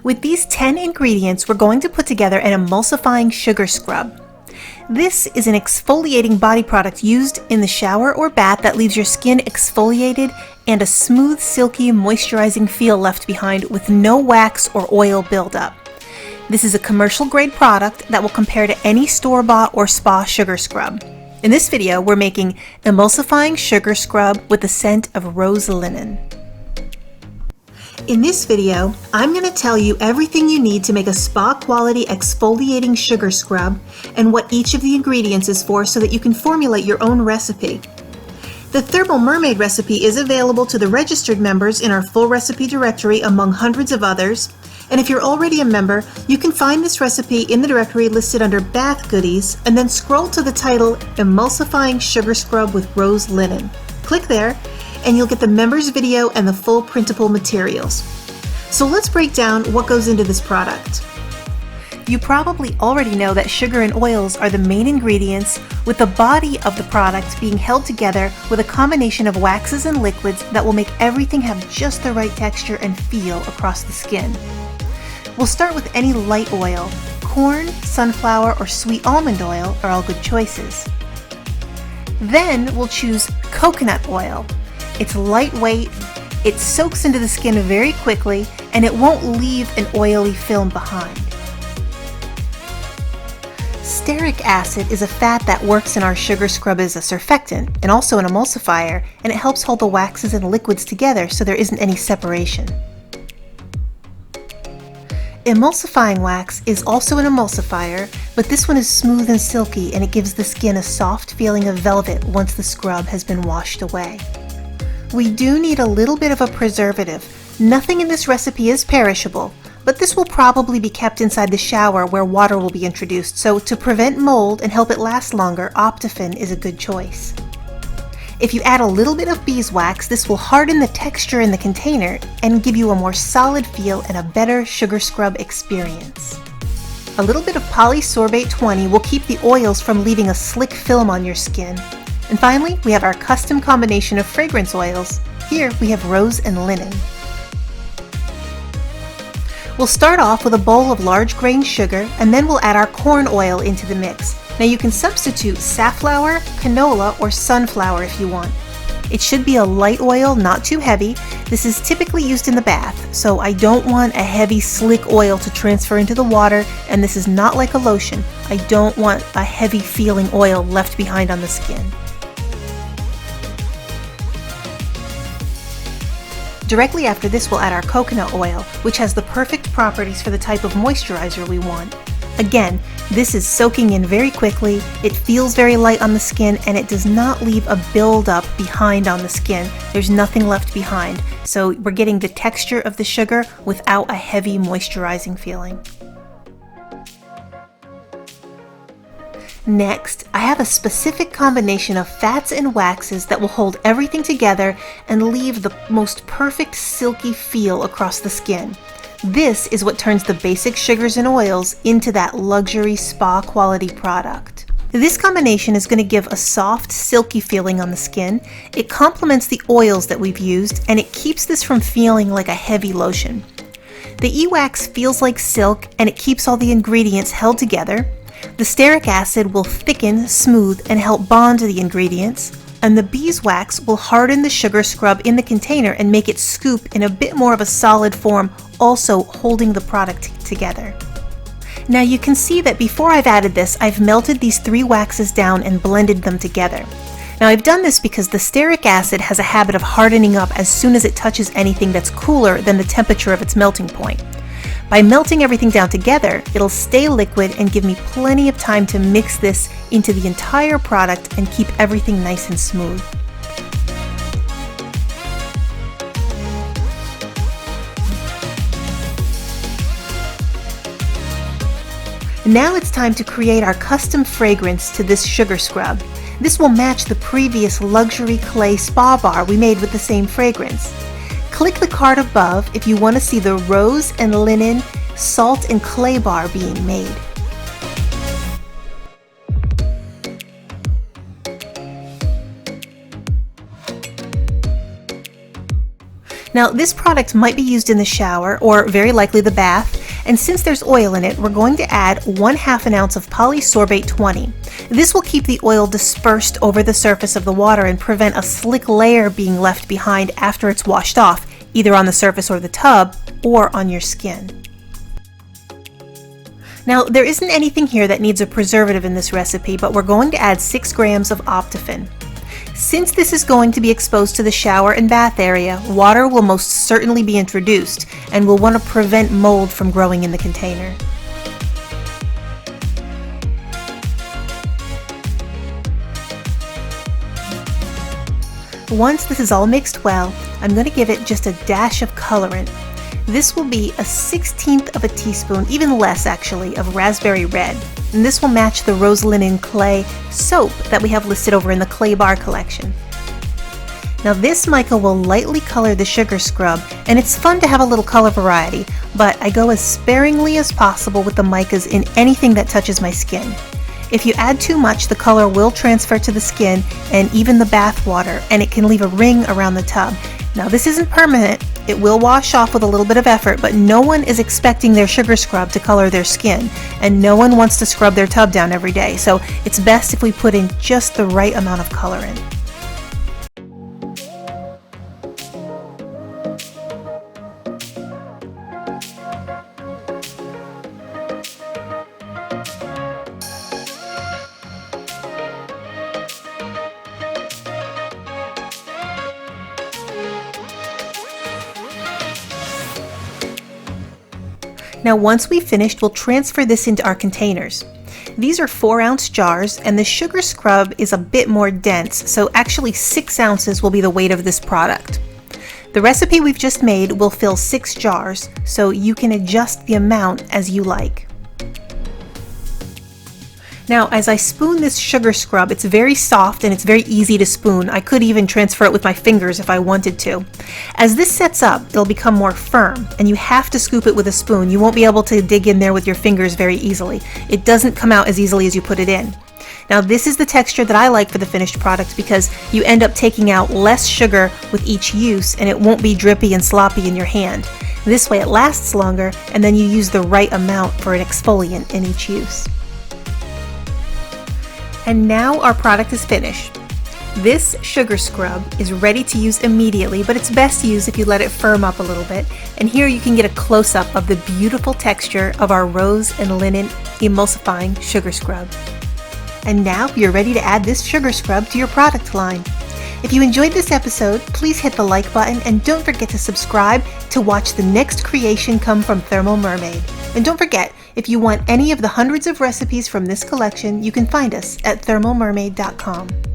With these 10 ingredients, we're going to put together an emulsifying sugar scrub. This is an exfoliating body product used in the shower or bath that leaves your skin exfoliated and a smooth, silky, moisturizing feel left behind with no wax or oil buildup. This is a commercial-grade product that will compare to any store-bought or spa sugar scrub. In this video, we're making emulsifying sugar scrub with the scent of rose linen. In this video, I'm going to tell you everything you need to make a spa-quality exfoliating sugar scrub and what each of the ingredients is for so that you can formulate your own recipe. The Thermal Mermaid recipe is available to the registered members in our full recipe directory among hundreds of others. And if you're already a member, you can find this recipe in the directory listed under Bath Goodies and then scroll to the title Emulsifying Sugar Scrub with Rose Linen. Click there and you'll get the members video and the full printable materials. So let's break down what goes into this product. You probably already know that sugar and oils are the main ingredients, with the body of the product being held together with a combination of waxes and liquids that will make everything have just the right texture and feel across the skin. We'll start with any light oil. Corn, sunflower, or sweet almond oil are all good choices. Then we'll choose coconut oil. It's lightweight, it soaks into the skin very quickly, and it won't leave an oily film behind. Stearic acid is a fat that works in our sugar scrub as a surfactant and also an emulsifier, and it helps hold the waxes and liquids together so there isn't any separation. Emulsifying wax is also an emulsifier, but this one is smooth and silky, and it gives the skin a soft feeling of velvet once the scrub has been washed away. We do need a little bit of a preservative. Nothing in this recipe is perishable, but this will probably be kept inside the shower where water will be introduced, so to prevent mold and help it last longer, Optifin is a good choice. If you add a little bit of beeswax, this will harden the texture in the container and give you a more solid feel and a better sugar scrub experience. A little bit of polysorbate 20 will keep the oils from leaving a slick film on your skin. And finally, we have our custom combination of fragrance oils. Here we have rose and linen. We'll start off with a bowl of large grain sugar, and then we'll add our corn oil into the mix. Now you can substitute safflower, canola, or sunflower if you want. It should be a light oil, not too heavy. This is typically used in the bath, so I don't want a heavy slick oil to transfer into the water, and this is not like a lotion. I don't want a heavy feeling oil left behind on the skin. Directly after this, we'll add our coconut oil, which has the perfect properties for the type of moisturizer we want. Again, this is soaking in very quickly, it feels very light on the skin, and it does not leave a buildup behind on the skin. There's nothing left behind, so we're getting the texture of the sugar without a heavy moisturizing feeling. Next, I have a specific combination of fats and waxes that will hold everything together and leave the most perfect silky feel across the skin. This is what turns the basic sugars and oils into that luxury spa quality product. This combination is going to give a soft, silky feeling on the skin. It complements the oils that we've used, and it keeps this from feeling like a heavy lotion. The e-wax feels like silk, and it keeps all the ingredients held together. The stearic acid will thicken, smooth, and help bond the ingredients, and the beeswax will harden the sugar scrub in the container and make it scoop in a bit more of a solid form, also holding the product together. Now you can see that before I've added this, I've melted these 3 waxes down and blended them together. Now I've done this because the stearic acid has a habit of hardening up as soon as it touches anything that's cooler than the temperature of its melting point. By melting everything down together, it'll stay liquid and give me plenty of time to mix this into the entire product and keep everything nice and smooth. Now it's time to create our custom fragrance to this sugar scrub. This will match the previous luxury clay spa bar we made with the same fragrance. Click the card above if you want to see the rose and linen salt and clay bar being made. Now, this product might be used in the shower or very likely the bath, and since there's oil in it, we're going to add 1/2 ounce of polysorbate 20. This will keep the oil dispersed over the surface of the water and prevent a slick layer being left behind after it's washed off, either on the surface or the tub, or on your skin. Now, there isn't anything here that needs a preservative in this recipe, but we're going to add 6 grams of Optifin. Since this is going to be exposed to the shower and bath area, water will most certainly be introduced, and we'll want to prevent mold from growing in the container. Once this is all mixed well, I'm going to give it just a dash of colorant. This will be a 1/16 of a teaspoon, even less actually, of raspberry red. And this will match the rose linen clay soap that we have listed over in the clay bar collection. Now this mica will lightly color the sugar scrub, and it's fun to have a little color variety, but I go as sparingly as possible with the micas in anything that touches my skin. If you add too much, the color will transfer to the skin and even the bath water, and it can leave a ring around the tub. Now this isn't permanent, it will wash off with a little bit of effort, but no one is expecting their sugar scrub to color their skin, and no one wants to scrub their tub down every day, so it's best if we put in just the right amount of colorant. Now once we've finished, we'll transfer this into our containers. These are 4-ounce jars, and the sugar scrub is a bit more dense, so actually 6 ounces will be the weight of this product. The recipe we've just made will fill 6 jars, so you can adjust the amount as you like. Now, as I spoon this sugar scrub, it's very soft and it's very easy to spoon. I could even transfer it with my fingers if I wanted to. As this sets up, it'll become more firm, and you have to scoop it with a spoon. You won't be able to dig in there with your fingers very easily. It doesn't come out as easily as you put it in. Now, this is the texture that I like for the finished product because you end up taking out less sugar with each use, and it won't be drippy and sloppy in your hand. This way it lasts longer, and then you use the right amount for an exfoliant in each use. And now our product is finished. This sugar scrub is ready to use immediately, but it's best used if you let it firm up a little bit. And here you can get a close-up of the beautiful texture of our rose and linen emulsifying sugar scrub. And now you're ready to add this sugar scrub to your product line. If you enjoyed this episode, please hit the like button and don't forget to subscribe to watch the next creation come from Thermal Mermaid. And don't forget, if you want any of the hundreds of recipes from this collection, you can find us at thermalmermaid.com.